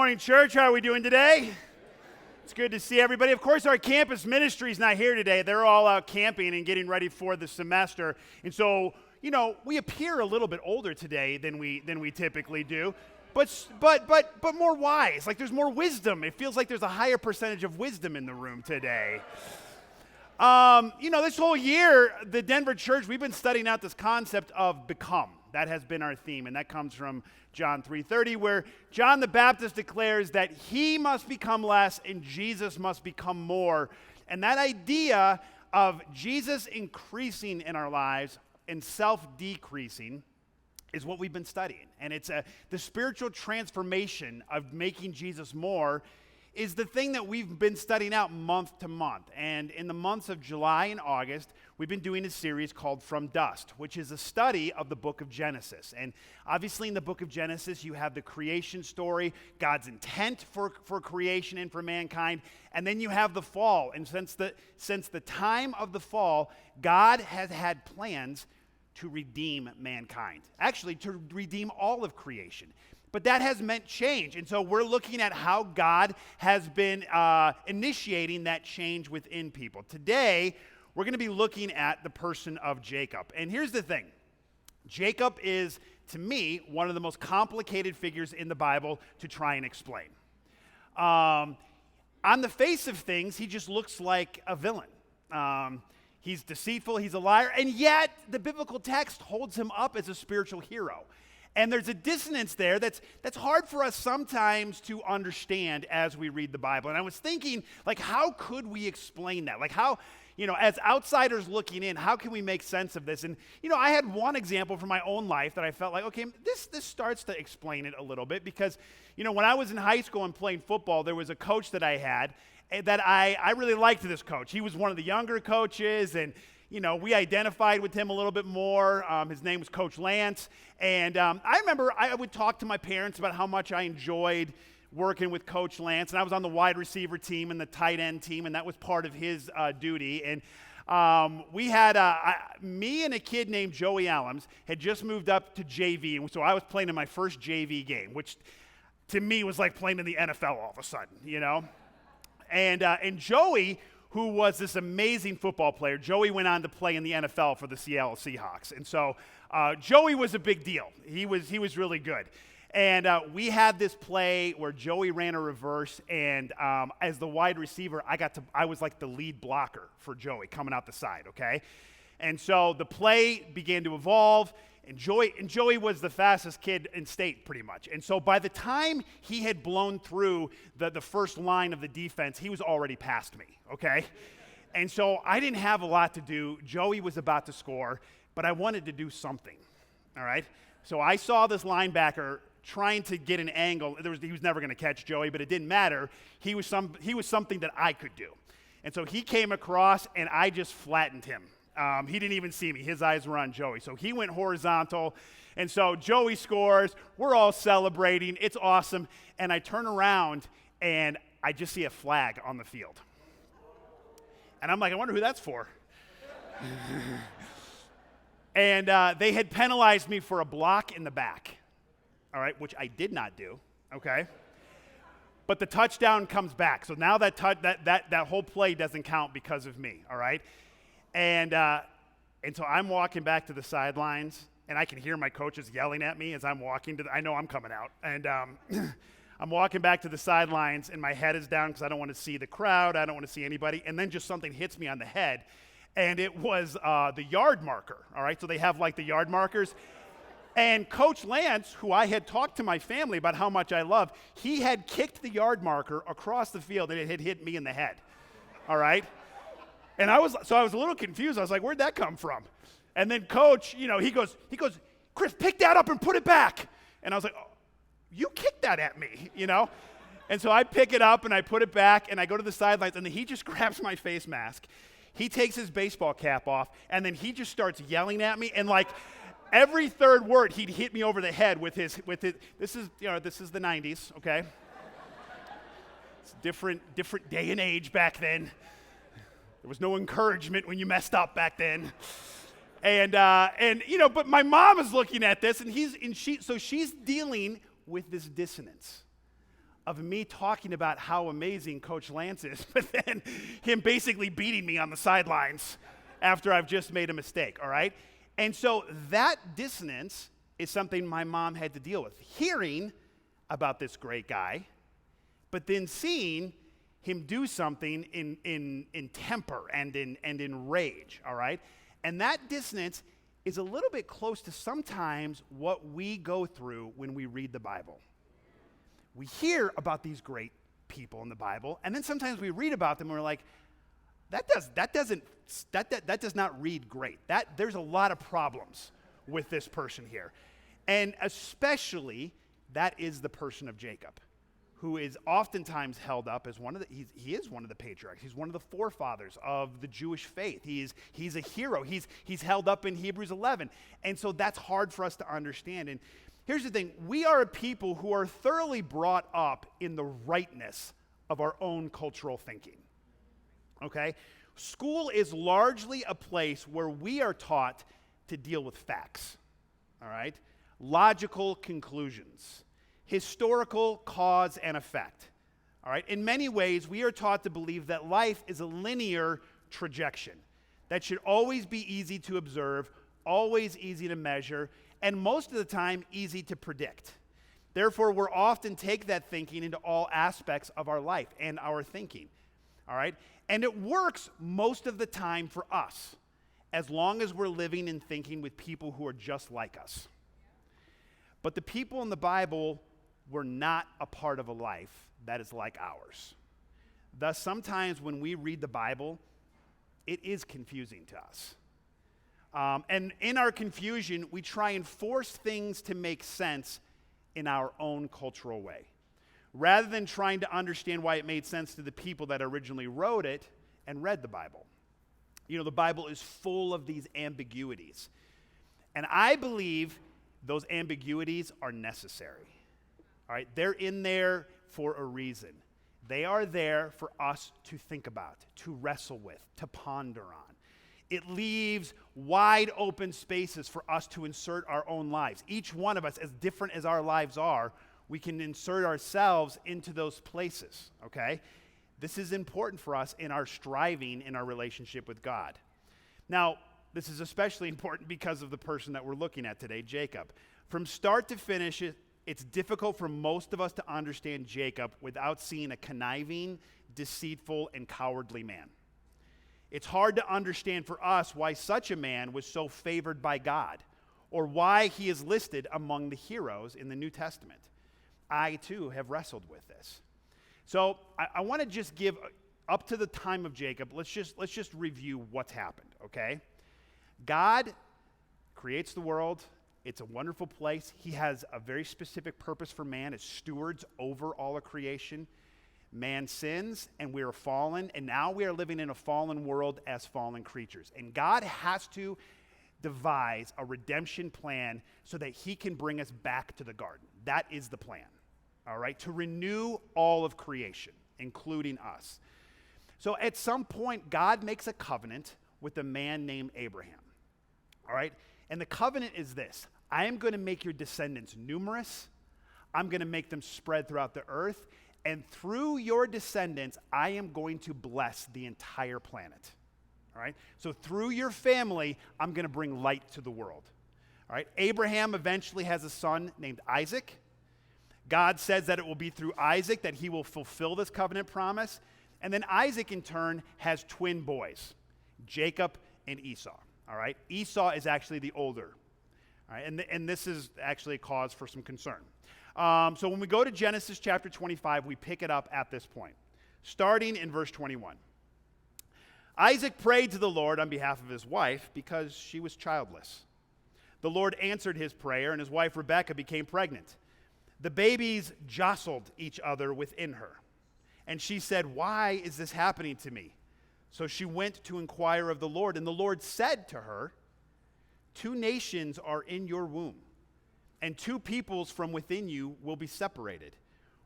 morning, church. How are we doing today? It's good to see everybody. Of course, our campus ministry is not here today. They're all out camping and getting ready for the semester. And so, we appear a little bit older today than we typically do, but more wise. Like there's more wisdom. It feels like there's a higher percentage of wisdom in the room today. This whole year, the Denver church, we've been studying out this concept of become. That has been our theme, and that comes from John 3:30, where John the Baptist declares that he must become less and Jesus must become more. And that idea of Jesus increasing in our lives and self-decreasing is what we've been studying. And it's the spiritual transformation of making Jesus more is the thing that we've been studying out month to month. And in the months of July and August, we've been doing a series called From Dust, which is a study of the book of Genesis. And obviously in the book of Genesis, you have the creation story, God's intent for creation and for mankind, and then you have the fall. And since the time of the fall, God has had plans to redeem mankind, actually to redeem all of creation. But that has meant change, and so we're looking at how God has been initiating that change within people. Today, we're going to be looking at the person of Jacob. And here's the thing. Jacob is, to me, one of the most complicated figures in the Bible to try and explain. On the face of things, he just looks like a villain. He's deceitful, he's a liar, and yet the biblical text holds him up as a spiritual hero. And there's a dissonance there that's hard for us sometimes to understand as we read the Bible. And I was thinking, how could we explain that? How, as outsiders looking in, how can we make sense of this? And, I had one example from my own life that I felt like, okay, this starts to explain it a little bit. Because, when I was in high school and playing football, there was a coach that I had that I really liked this coach. He was one of the younger coaches, and we identified with him a little bit more. His name was Coach Lance. And I remember I would talk to my parents about how much I enjoyed working with Coach Lance. And I was on the wide receiver team and the tight end team, and that was part of his duty. And we had, me and a kid named Joey Allums had just moved up to JV. And so I was playing in my first JV game, which to me was like playing in the NFL all of a sudden, And Joey, who was this amazing football player. Joey went on to play in the NFL for the Seattle Seahawks. And so Joey was a big deal. He was really good. And we had this play where Joey ran a reverse, and as the wide receiver, I was like the lead blocker for Joey coming out the side, okay? And so the play began to evolve, and Joey was the fastest kid in state, pretty much. And so by the time he had blown through the first line of the defense, he was already past me, okay? And so I didn't have a lot to do. Joey was about to score, but I wanted to do something, all right? So I saw this linebacker trying to get an angle. He was never going to catch Joey, but it didn't matter. He was something that I could do. And so he came across, and I just flattened him. He didn't even see me. His eyes were on Joey. So he went horizontal. And so Joey scores. We're all celebrating. It's awesome. And I turn around, and I just see a flag on the field. And I'm like, I wonder who that's for. And they had penalized me for a block in the back, all right, which I did not do, okay? But the touchdown comes back. So now that whole play doesn't count because of me, all right? And so I'm walking back to the sidelines, and I can hear my coaches yelling at me as I'm walking I know I'm coming out. And I'm walking back to the sidelines, and my head is down because I don't want to see the crowd. I don't want to see anybody. And then just something hits me on the head, and it was the yard marker, all right? So they have, the yard markers. And Coach Lance, who I had talked to my family about how much I love, he had kicked the yard marker across the field, and it had hit me in the head, all right? And I was a little confused. I was like, where'd that come from? And then Coach, he goes, Chris, pick that up and put it back. And I was like, oh, you kicked that at me, And so I pick it up and I put it back and I go to the sidelines, and then he just grabs my face mask. He takes his baseball cap off, and then he just starts yelling at me. And every third word, he'd hit me over the head with his. This is the 90s, okay? It's a different day and age back then. There was no encouragement when you messed up back then. But my mom is looking at this, and she's dealing with this dissonance of me talking about how amazing Coach Lance is, but then him basically beating me on the sidelines after I've just made a mistake, all right? And so that dissonance is something my mom had to deal with. Hearing about this great guy, but then seeing him do something in temper and in rage, all right? And that dissonance is a little bit close to sometimes what we go through when we read the Bible. We hear about these great people in the Bible, and then sometimes we read about them and we're like, that does not read great. There's a lot of problems with this person here. And especially, that is the person of Jacob, who is oftentimes held up as he is one of the patriarchs. He's one of the forefathers of the Jewish faith. He's a hero. He's held up in Hebrews 11. And so that's hard for us to understand. And here's the thing. We are a people who are thoroughly brought up in the rightness of our own cultural thinking. Okay? School is largely a place where we are taught to deal with facts. All right? Logical conclusions. Historical cause and effect. All right? In many ways, we are taught to believe that life is a linear trajectory that should always be easy to observe, always easy to measure, and most of the time easy to predict. Therefore, we're often take that thinking into all aspects of our life and our thinking. All right? And it works most of the time for us, as long as we're living and thinking with people who are just like us. But the people in the Bible were not a part of a life that is like ours. Thus, sometimes when we read the Bible, it is confusing to us. And in our confusion, we try and force things to make sense in our own cultural way, rather than trying to understand why it made sense to the people that originally wrote it and read the Bible. You know, the Bible is full of these ambiguities. And I believe those ambiguities are necessary. All right, they're in there for a reason. They are there for us to think about, to wrestle with, to ponder on. It leaves wide open spaces for us to insert our own lives. Each one of us, as different as our lives are, we can insert ourselves into those places, okay? This is important for us in our striving in our relationship with God. Now, this is especially important because of the person that we're looking at today, Jacob. From start to finish, it's difficult for most of us to understand Jacob without seeing a conniving, deceitful, and cowardly man. It's hard to understand for us why such a man was so favored by God, or why he is listed among the heroes in the New Testament. I, too, have wrestled with this. So I want to just give, up to the time of Jacob, let's just review what's happened, okay? God creates the world. It's a wonderful place. He has a very specific purpose for man as stewards over all of creation. Man sins, and we are fallen, and now we are living in a fallen world as fallen creatures. And God has to devise a redemption plan so that he can bring us back to the garden. That is the plan, all right? To renew all of creation, including us. So at some point, God makes a covenant with a man named Abraham, all right? And the covenant is this: I am going to make your descendants numerous. I'm going to make them spread throughout the earth. And through your descendants, I am going to bless the entire planet. All right? So through your family, I'm going to bring light to the world. All right? Abraham eventually has a son named Isaac. God says that it will be through Isaac that he will fulfill this covenant promise. And then Isaac, in turn, has twin boys, Jacob and Esau. All right? Esau is actually the older. All right? And this is actually a cause for some concern. So when we go to Genesis chapter 25, we pick it up at this point, starting in verse 21. Isaac prayed to the Lord on behalf of his wife because she was childless. The Lord answered his prayer, and his wife Rebekah became pregnant. The babies jostled each other within her, and she said, "Why is this happening to me?" So she went to inquire of the Lord, and the Lord said to her, "Two nations are in your womb, and two peoples from within you will be separated.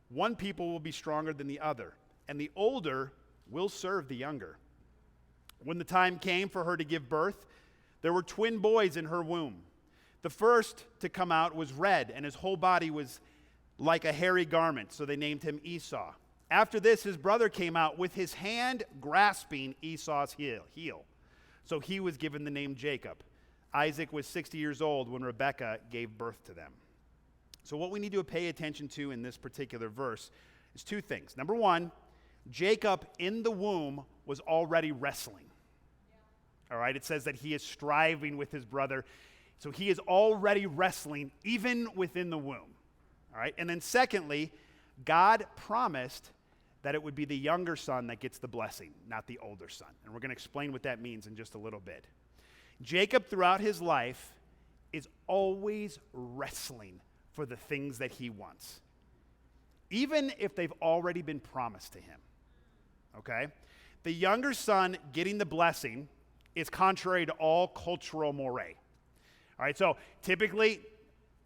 One people will be stronger than the other, and the older will serve the younger." When the time came for her to give birth, there were twin boys in her womb. The first to come out was red, and his whole body was like a hairy garment, so they named him Esau. After this, his brother came out with his hand grasping Esau's heel. So he was given the name Jacob. Isaac was 60 years old when Rebekah gave birth to them. So what we need to pay attention to in this particular verse is two things. Number one, Jacob in the womb was already wrestling. All right, it says that he is striving with his brother. So he is already wrestling even within the womb. All right, and then secondly, God promised that it would be the younger son that gets the blessing, not the older son. And we're going to explain what that means in just a little bit. Jacob, throughout his life, is always wrestling for the things that he wants, even if they've already been promised to him. Okay? The younger son getting the blessing is contrary to all cultural mores. All right, so typically,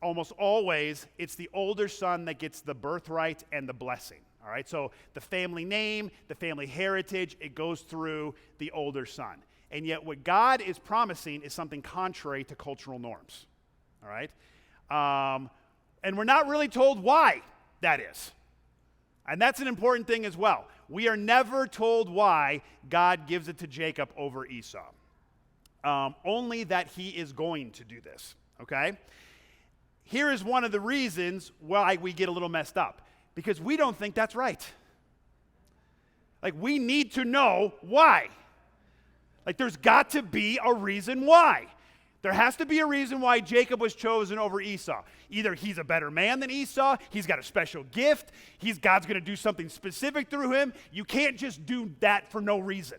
almost always, it's the older son that gets the birthright and the blessing. All right, so the family name, the family heritage, it goes through the older son. And yet what God is promising is something contrary to cultural norms. All right? And we're not really told why that is. And that's an important thing as well. We are never told why God gives it to Jacob over Esau. Only that he is going to do this. Okay? Here is one of the reasons why we get a little messed up. Because we don't think that's right. Like, we need to know why. Like, there's got to be a reason why. There has to be a reason why Jacob was chosen over Esau. Either he's a better man than Esau, he's got a special gift, God's going to do something specific through him. You can't just do that for no reason.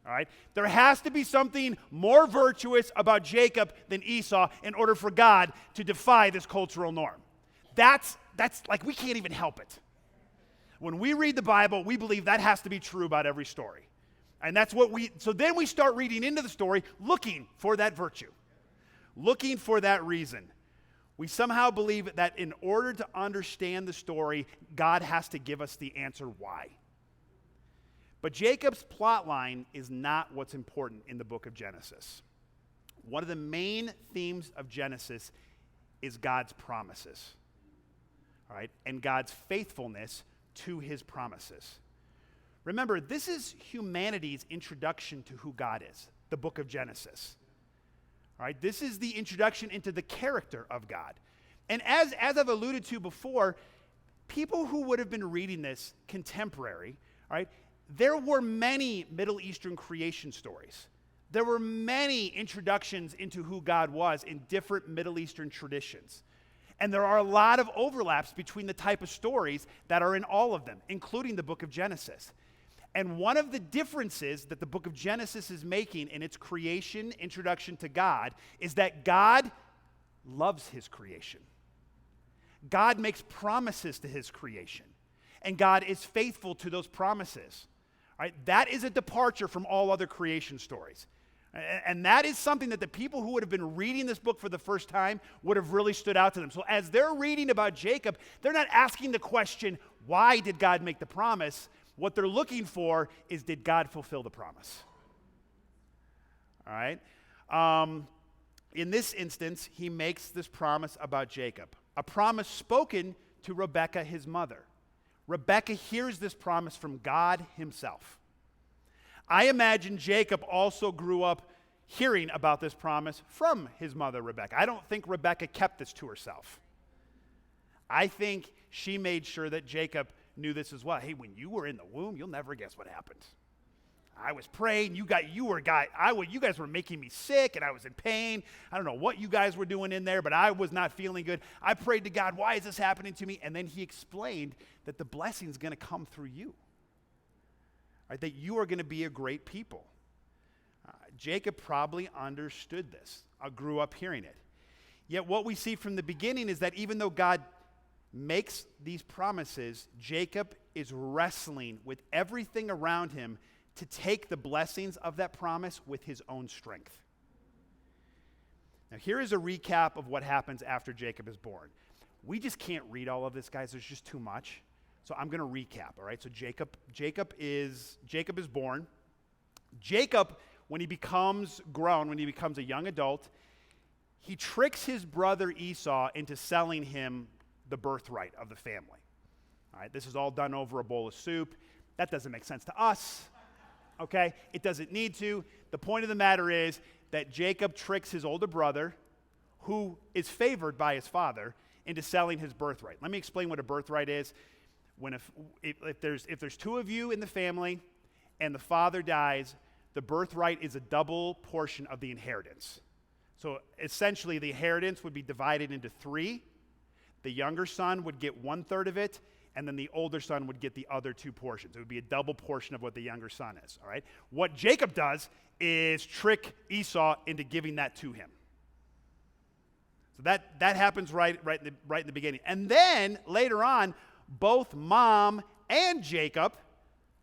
All right? There has to be something more virtuous about Jacob than Esau in order for God to defy this cultural norm. That's like, we can't even help it. When we read the Bible, we believe that has to be true about every story. And that's what so then we start reading into the story looking for that virtue, looking for that reason. We somehow believe that in order to understand the story, God has to give us the answer why. But Jacob's plot line is not what's important in the book of Genesis. One of the main themes of Genesis is God's promises. All right, and God's faithfulness to his promises. Remember, this is humanity's introduction to who God is, the book of Genesis. All right, this is the introduction into the character of God. And as I've alluded to before, people who would have been reading this contemporary, all right, there were many Middle Eastern creation stories. There were many introductions into who God was in different Middle Eastern traditions. And there are a lot of overlaps between the type of stories that are in all of them, including the book of Genesis. And one of the differences that the book of Genesis is making in its creation introduction to God is that God loves his creation. God makes promises to his creation. And God is faithful to those promises. All right? That is a departure from all other creation stories. And that is something that the people who would have been reading this book for the first time would have really stood out to them. So as they're reading about Jacob, they're not asking the question, why did God make the promise? What they're looking for is, did God fulfill the promise? All right? In this instance, he makes this promise about Jacob, a promise spoken to Rebekah, his mother. Rebekah hears this promise from God himself. I imagine Jacob also grew up hearing about this promise from his mother, Rebekah. I don't think Rebekah kept this to herself. I think she made sure that Jacob knew this as well. Hey, when you were in the womb, you'll never guess what happened. I was praying, you guys were making me sick, and I was in pain. I don't know what you guys were doing in there, but I was not feeling good. I prayed to God, why is this happening to me? And then he explained that the blessing's going to come through you. Right, that you are going to be a great people. Jacob probably understood this, grew up hearing it. Yet what we see from the beginning is that even though God makes these promises, Jacob is wrestling with everything around him to take the blessings of that promise with his own strength. Now, here is a recap of what happens after Jacob is born. We just can't read all of this, guys. There's just too much. So I'm going to recap, all right? So Jacob is born. Jacob, when he becomes grown, when he becomes a young adult, he tricks his brother Esau into selling him the birthright of the family. All right, this is all done over a bowl of soup. That doesn't make sense to us, okay? It doesn't need to. The point of the matter is that Jacob tricks his older brother, who is favored by his father, into selling his birthright. Let me explain what a birthright is. If there's two of you in the family and the father dies, the birthright is a double portion of the inheritance. So essentially, the inheritance would be divided into three. The younger son would get 1/3 of it, and then the older son would get the other 2 portions. It would be a double portion of what the younger son is, all right? What Jacob does is trick Esau into giving that to him. So that happens right in the beginning. And then, later on, both mom and Jacob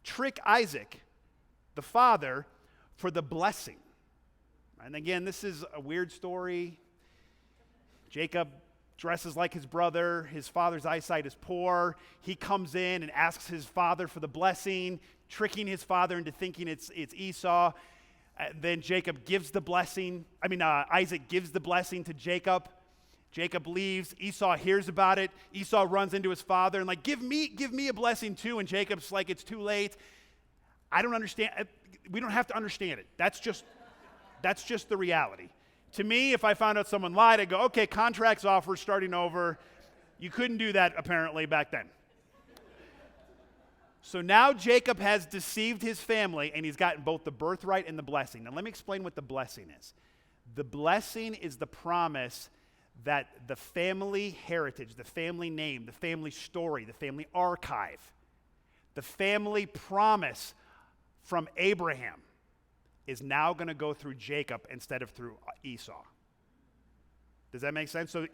trick Isaac, the father, for the blessing. And again, this is a weird story. Jacob dresses like his brother. His father's eyesight is poor. He comes in and asks his father for the blessing, tricking his father into thinking it's Esau. Then Jacob gives the blessing. Isaac gives the blessing to Jacob. Jacob leaves. Esau hears about it. Esau runs into his father and give me a blessing too. And Jacob's like, it's too late. I don't understand. We don't have to understand it. That's just the reality. To me, if I found out someone lied, I'd go, okay, contract's off, we're starting over. You couldn't do that apparently back then. So now Jacob has deceived his family, and he's gotten both the birthright and the blessing. Now let me explain what the blessing is. The blessing is the promise that the family heritage, the family name, the family story, the family archive, the family promise from Abraham is now going to go through Jacob instead of through Esau. Does that make sense? So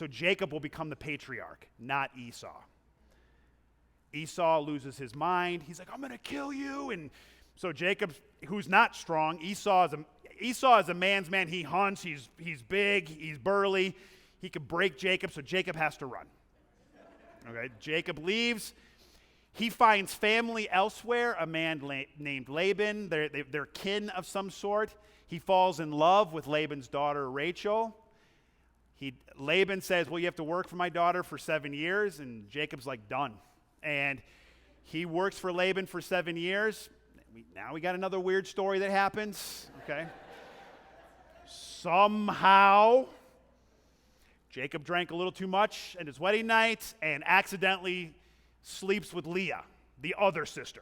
Jacob will become the patriarch, not Esau. Esau loses his mind. He's like, I'm going to kill you. And so Jacob, who's not strong, Esau is a man's man. He hunts. He's big. He's burly. He could break Jacob, so Jacob has to run. Okay, Jacob leaves. He finds family elsewhere, a man named Laban. They're kin of some sort. He falls in love with Laban's daughter, Rachel. Laban says, well, you have to work for my daughter for 7 years, and Jacob's like, done. And he works for Laban for 7 years. Now we got another weird story that happens, okay? Somehow, Jacob drank a little too much at his wedding night and accidentally sleeps with Leah, the other sister,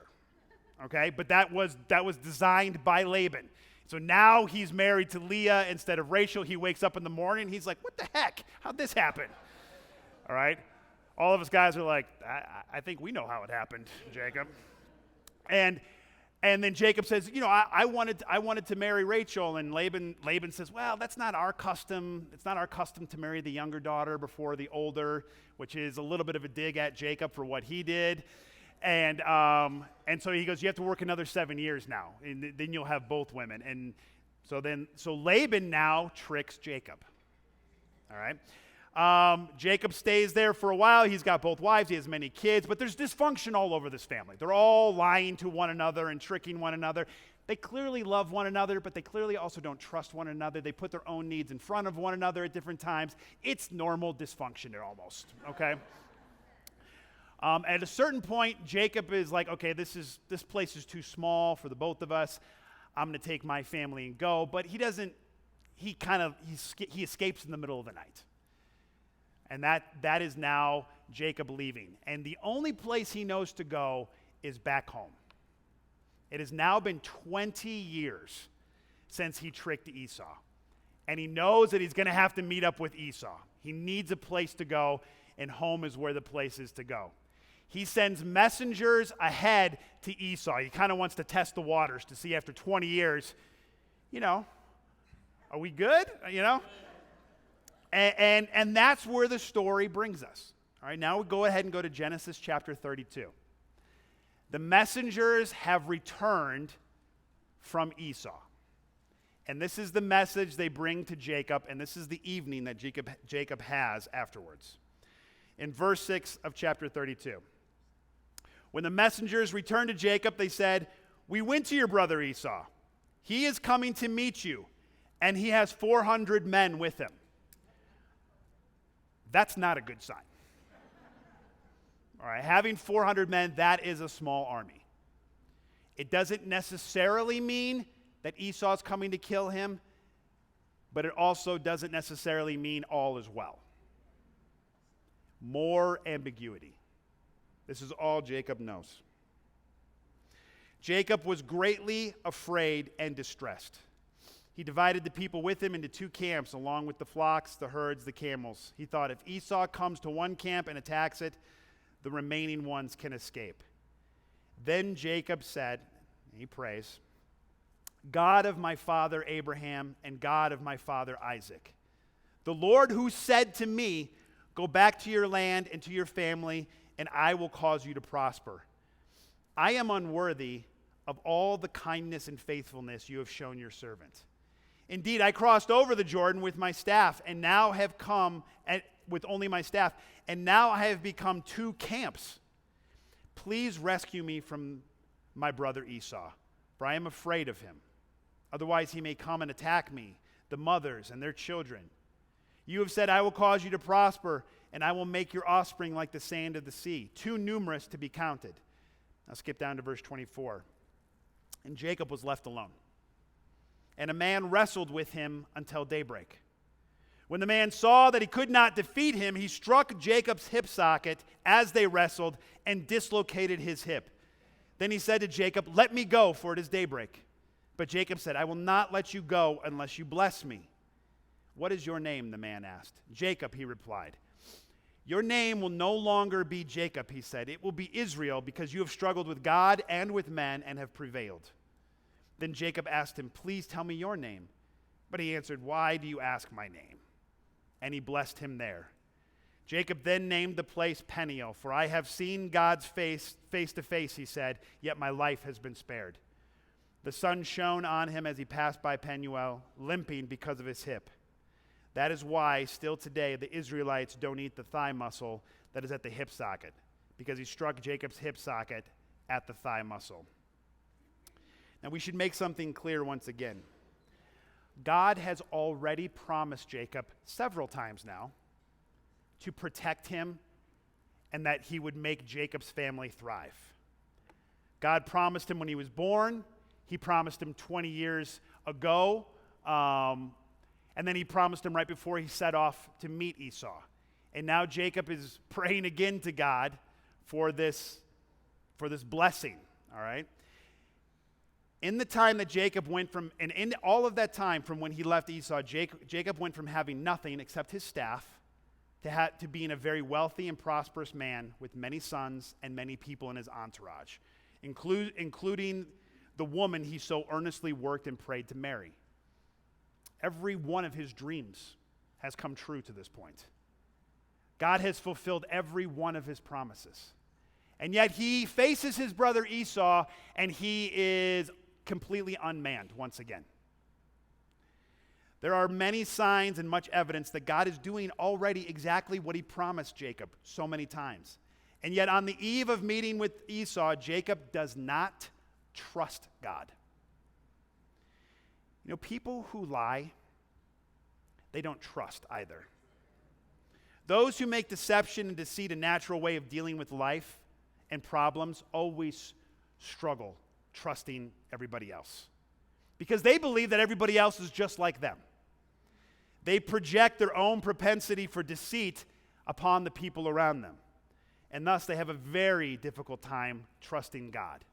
okay? But that was designed by Laban. So now he's married to Leah instead of Rachel. He wakes up in the morning. He's like, what the heck? How'd this happen? All right? All of us guys are like, I think we know how it happened, Jacob. And then Jacob says, I wanted to marry Rachel. And Laban says, well, that's not our custom. It's not our custom to marry the younger daughter before the older, which is a little bit of a dig at Jacob for what he did. And so he goes, you have to work another 7 years now, and then you'll have both women. And so Laban now tricks Jacob. All right. Jacob stays there for a while. He's got both wives. He has many kids, but there's dysfunction all over this family. They're all lying to one another and tricking one another. They clearly love one another, but they clearly also don't trust one another. They put their own needs in front of one another at different times. It's normal dysfunction almost, okay? At a certain point, Jacob is like, okay, this place is too small for the both of us. I'm going to take my family and go. But he escapes in the middle of the night. And that is now Jacob leaving. And the only place he knows to go is back home. It has now been 20 years since he tricked Esau. And he knows that he's going to have to meet up with Esau. He needs a place to go, and home is where the place is to go. He sends messengers ahead to Esau. He kind of wants to test the waters to see after 20 years, are we good? And that's where the story brings us. All right, now we go ahead and go to Genesis chapter 32. The messengers have returned from Esau. And this is the message they bring to Jacob, and this is the evening that Jacob has afterwards. In verse 6 of chapter 32. When the messengers returned to Jacob, they said, we went to your brother Esau. He is coming to meet you, and he has 400 men with him. That's not a good sign. All right, having 400 men, that is a small army. It doesn't necessarily mean that Esau's coming to kill him, but it also doesn't necessarily mean all is well. More ambiguity. This is all Jacob knows. Jacob was greatly afraid and distressed. He divided the people with him into 2 camps, along with the flocks, the herds, the camels. He thought, if Esau comes to one camp and attacks it, the remaining ones can escape. Then Jacob said, he prays, God of my father Abraham and God of my father Isaac, the Lord who said to me, go back to your land and to your family, and I will cause you to prosper. I am unworthy of all the kindness and faithfulness you have shown your servant. Indeed, I crossed over the Jordan with my staff, and now have come with only my staff, and now I have become 2 camps. Please rescue me from my brother Esau, for I am afraid of him. Otherwise he may come and attack me, the mothers and their children. You have said, I will cause you to prosper, and I will make your offspring like the sand of the sea, too numerous to be counted. Now skip down to verse 24. And Jacob was left alone. And a man wrestled with him until daybreak. When the man saw that he could not defeat him, he struck Jacob's hip socket as they wrestled and dislocated his hip. Then he said to Jacob, let me go, for it is daybreak. But Jacob said, I will not let you go unless you bless me. What is your name? The man asked. Jacob, he replied. Your name will no longer be Jacob, he said. It will be Israel, because you have struggled with God and with men and have prevailed. Then Jacob asked him, please tell me your name. But he answered, why do you ask my name? And he blessed him there. Jacob then named the place Peniel, for I have seen God's face to face, he said, yet my life has been spared. The sun shone on him as he passed by Peniel, limping because of his hip. That is why, still today, the Israelites don't eat the thigh muscle that is at the hip socket, because he struck Jacob's hip socket at the thigh muscle. Now, we should make something clear once again. God has already promised Jacob several times now to protect him and that he would make Jacob's family thrive. God promised him when he was born. He promised him 20 years ago. And then he promised him right before he set off to meet Esau. And now Jacob is praying again to God for this blessing, all right? In the time that Jacob went from, and in all of that time from when he left Esau, Jacob went from having nothing except his staff to being a very wealthy and prosperous man with many sons and many people in his entourage, including the woman he so earnestly worked and prayed to marry. Every one of his dreams has come true to this point. God has fulfilled every one of his promises. And yet he faces his brother Esau, and he is completely unmanned once again. There are many signs and much evidence that God is doing already exactly what he promised Jacob so many times. And yet on the eve of meeting with Esau, Jacob does not trust God. You know, people who lie, they don't trust either. Those who make deception and deceit a natural way of dealing with life and problems always struggle trusting everybody else, because they believe that everybody else is just like them. They project their own propensity for deceit upon the people around them, and thus they have a very difficult time trusting God.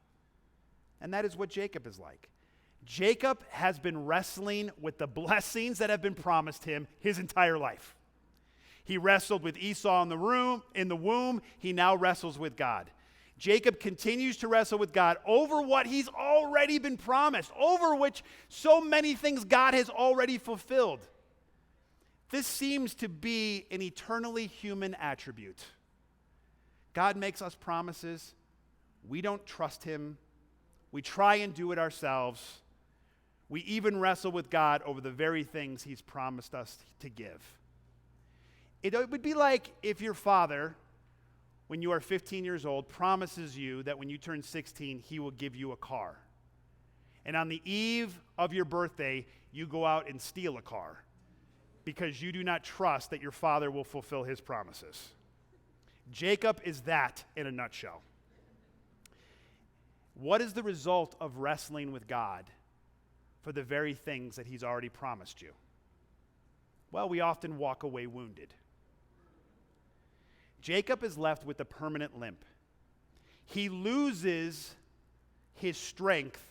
And that is what Jacob is like. Jacob has been wrestling with the blessings that have been promised him his entire life. He wrestled with Esau in the womb. He now wrestles with God. Jacob continues to wrestle with God over what he's already been promised, over which so many things God has already fulfilled. This seems to be an eternally human attribute. God makes us promises. We don't trust him. We try and do it ourselves. We even wrestle with God over the very things he's promised us to give. It would be like if your father, when you are 15 years old, promises you that when you turn 16, he will give you a car. And on the eve of your birthday, you go out and steal a car because you do not trust that your father will fulfill his promises. Jacob is that in a nutshell. What is the result of wrestling with God for the very things that he's already promised you? Well, we often walk away wounded. Jacob is left with a permanent limp. He loses his strength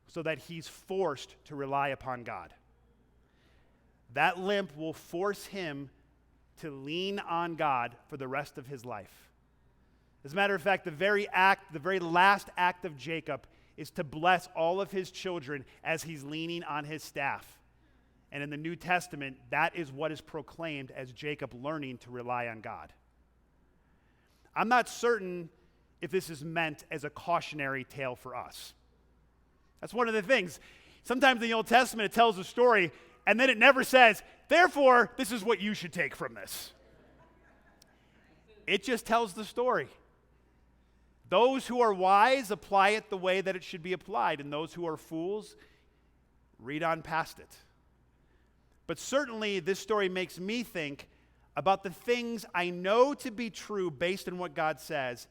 so that he's forced to rely upon God. That limp will force him to lean on God for the rest of his life. As a matter of fact, the very last act of Jacob is to bless all of his children as he's leaning on his staff. And in the New Testament, that is what is proclaimed as Jacob learning to rely on God. I'm not certain if this is meant as a cautionary tale for us. That's one of the things. Sometimes in the Old Testament, it tells a story, and then it never says, therefore, this is what you should take from this. It just tells the story. Those who are wise apply it the way that it should be applied, and those who are fools read on past it. But certainly, this story makes me think about the things I know to be true based on what God says,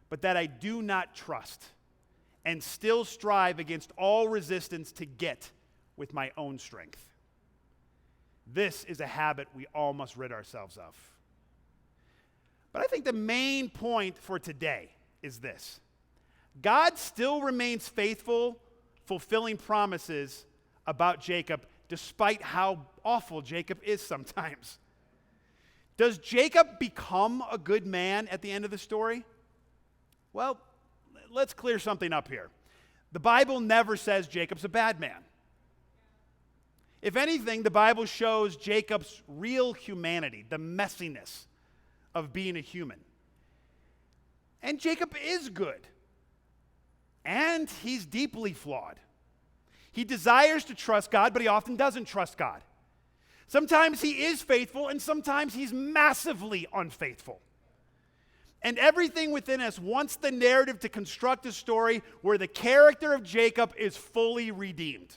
but that I do not trust and still strive against all resistance to get with my own strength. This is a habit we all must rid ourselves of. But I think the main point for today is this. God still remains faithful, fulfilling promises about Jacob, despite how awful Jacob is sometimes. Does Jacob become a good man at the end of the story? Well, let's clear something up here. The Bible never says Jacob's a bad man. If anything, the Bible shows Jacob's real humanity, the messiness of being a human. And Jacob is good. And he's deeply flawed. He desires to trust God, but he often doesn't trust God. Sometimes he is faithful, and sometimes he's massively unfaithful. And everything within us wants the narrative to construct a story where the character of Jacob is fully redeemed.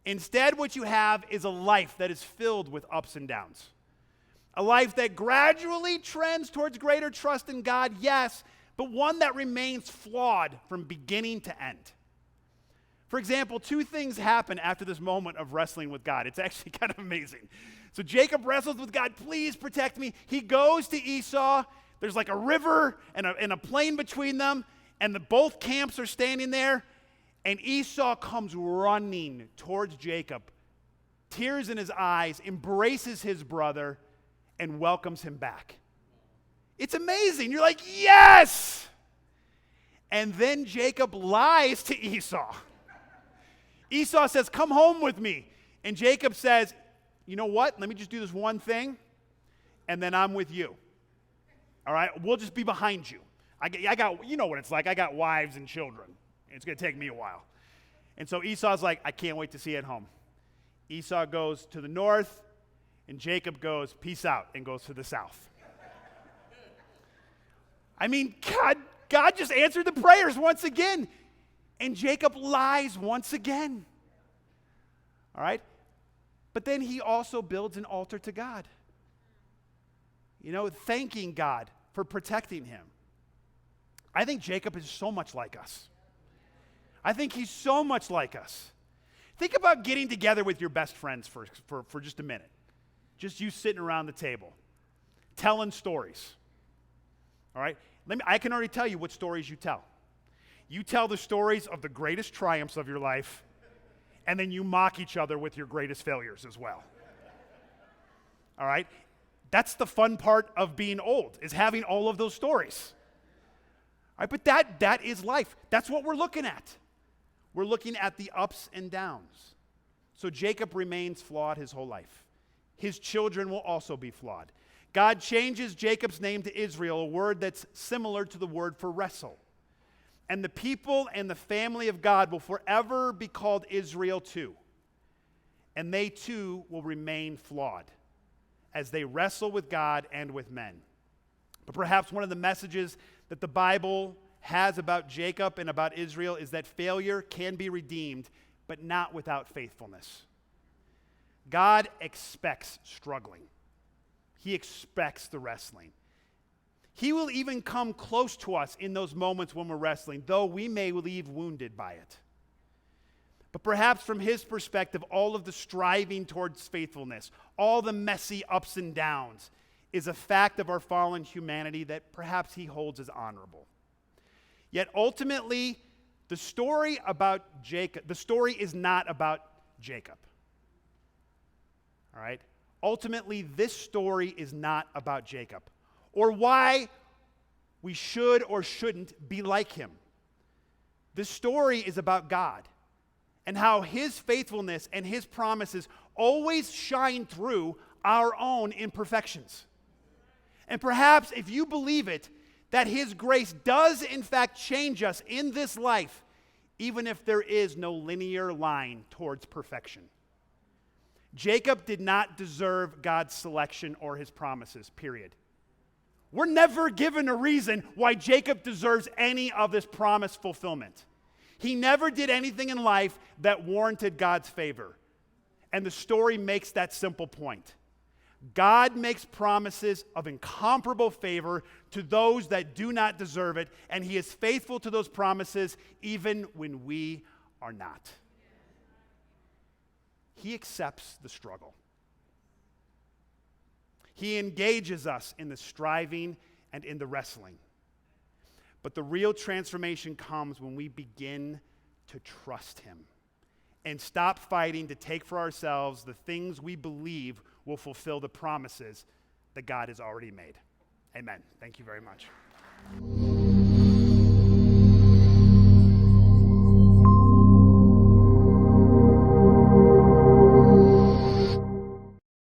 Instead, what you have is a life that is filled with ups and downs. A life that gradually trends towards greater trust in God, yes, but one that remains flawed from beginning to end. For example, two things happen after this moment of wrestling with God. It's actually kind of amazing. So Jacob wrestles with God, please protect me. He goes to Esau. There's like a river and a plain between them, and both camps are standing there, and Esau comes running towards Jacob, tears in his eyes, embraces his brother, and welcomes him back. It's amazing. You're like, yes! And then Jacob lies to Esau. Esau says, come home with me. And Jacob says, you know what? Let me just do this one thing, and then I'm with you. All right? We'll just be behind you. I got, you know what it's like. I got wives and children. It's going to take me a while. And so Esau's like, I can't wait to see you at home. Esau goes to the north, and Jacob goes, peace out, and goes to the south. I mean, God just answered the prayers once again. And Jacob lies once again. All right? But then he also builds an altar to God. You know, thanking God for protecting him. I think Jacob is so much like us. I think he's so much like us. Think about getting together with your best friends for just a minute. Just you sitting around the table, telling stories. All right? I can already tell you what stories you tell. You tell the stories of the greatest triumphs of your life, and then you mock each other with your greatest failures as well. All right? That's the fun part of being old, is having all of those stories. All right, but that is life. That's what we're looking at. We're looking at the ups and downs. So Jacob remains flawed his whole life. His children will also be flawed. God changes Jacob's name to Israel, a word that's similar to the word for wrestle. And the people and the family of God will forever be called Israel too. And they too will remain flawed as they wrestle with God and with men. But perhaps one of the messages that the Bible has about Jacob and about Israel is that failure can be redeemed, but not without faithfulness. God expects struggling. He expects the wrestling. He will even come close to us in those moments when we're wrestling, though we may leave wounded by it. But perhaps from his perspective, all of the striving towards faithfulness, all the messy ups and downs, is a fact of our fallen humanity that perhaps he holds as honorable. Yet ultimately, the story is not about Jacob. All right? Ultimately, this story is not about Jacob, or why we should or shouldn't be like him. This story is about God and how his faithfulness and his promises always shine through our own imperfections. And perhaps if you believe it, that his grace does in fact change us in this life, even if there is no linear line towards perfection. Jacob did not deserve God's selection or his promises, period. We're never given a reason why Jacob deserves any of this promise fulfillment. He never did anything in life that warranted God's favor. And the story makes that simple point. God makes promises of incomparable favor to those that do not deserve it, and he is faithful to those promises even when we are not. He accepts the struggle. He engages us in the striving and in the wrestling. But the real transformation comes when we begin to trust him and stop fighting to take for ourselves the things we believe will fulfill the promises that God has already made. Amen. Thank you very much.